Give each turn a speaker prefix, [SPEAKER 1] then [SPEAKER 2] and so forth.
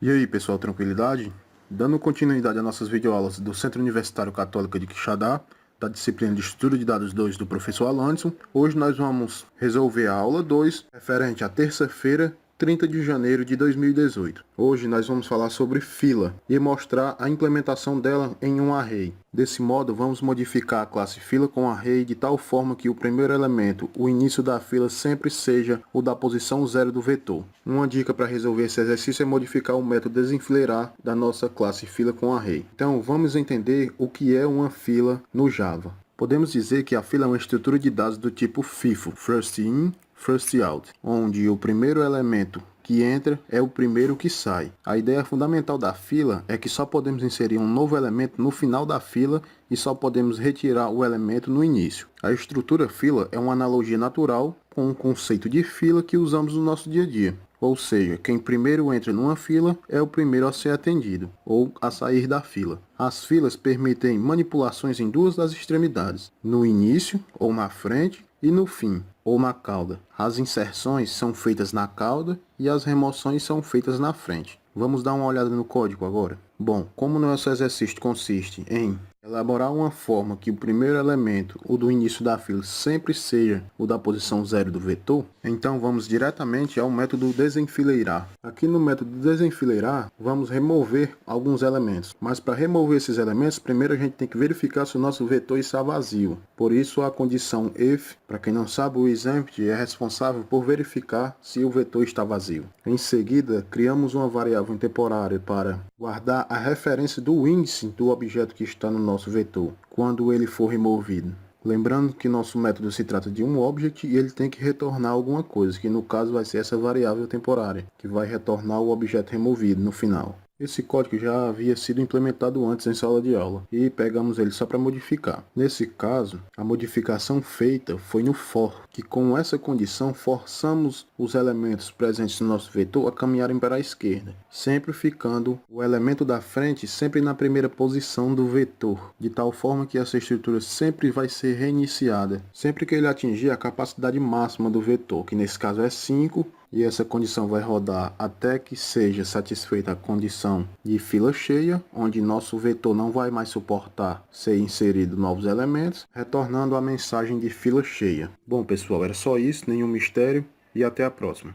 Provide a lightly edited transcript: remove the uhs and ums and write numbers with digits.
[SPEAKER 1] E aí pessoal, tranquilidade? Dando continuidade às nossas videoaulas do Centro Universitário Católico de Quixadá, da disciplina de Estudo de Dados 2 do professor Alanson, hoje nós vamos resolver a aula 2, referente à terça-feira, 30 de janeiro de 2018. Hoje nós vamos falar sobre fila e mostrar a implementação dela em um array. Desse modo, vamos modificar a classe fila com array de tal forma que o primeiro elemento, o início da fila, sempre seja o da posição 0 do vetor. Uma dica para resolver esse exercício é modificar o método desenfileirar da nossa classe fila com array. Então, vamos entender o que é uma fila no Java. Podemos dizer que a fila é uma estrutura de dados do tipo FIFO, First In, First Out, onde o primeiro elemento que entra é o primeiro que sai. A ideia fundamental da fila é que só podemos inserir um novo elemento no final da fila e só podemos retirar o elemento no início. A estrutura fila é uma analogia natural com o conceito de fila que usamos no nosso dia a dia. Ou seja, quem primeiro entra numa fila é o primeiro a ser atendido, ou a sair da fila. As filas permitem manipulações em duas das extremidades, no início, ou na frente, e no fim, ou na cauda. As inserções são feitas na cauda e as remoções são feitas na frente. Vamos dar uma olhada no código agora? Bom, como nosso exercício consiste em elaborar uma forma que o primeiro elemento, o do início da fila, sempre seja o da posição 0 do vetor, então vamos diretamente ao método desenfileirar. Aqui no método desenfileirar, vamos remover alguns elementos. Mas para remover esses elementos, primeiro a gente tem que verificar se o nosso vetor está vazio. Por isso a condição if, para quem não sabe, o exempt é responsável por verificar se o vetor está vazio. Em seguida, criamos uma variável temporária para guardar a referência do índice do objeto que está no nosso vetor, quando ele for removido. Lembrando que nosso método se trata de um object e ele tem que retornar alguma coisa, que no caso vai ser essa variável temporária, que vai retornar o objeto removido no final. Esse código já havia sido implementado antes em sala de aula e pegamos ele só para modificar. Nesse caso, a modificação feita foi no for, que com essa condição forçamos os elementos presentes no nosso vetor a caminharem para a esquerda, sempre ficando o elemento da frente sempre na primeira posição do vetor, de tal forma que essa estrutura sempre vai ser reiniciada, sempre que ele atingir a capacidade máxima do vetor, que nesse caso é 5, e essa condição vai rodar até que seja satisfeita a condição de fila cheia, onde nosso vetor não vai mais suportar ser inserido novos elementos, retornando a mensagem de fila cheia. Bom pessoal, era só isso, nenhum mistério e até a próxima.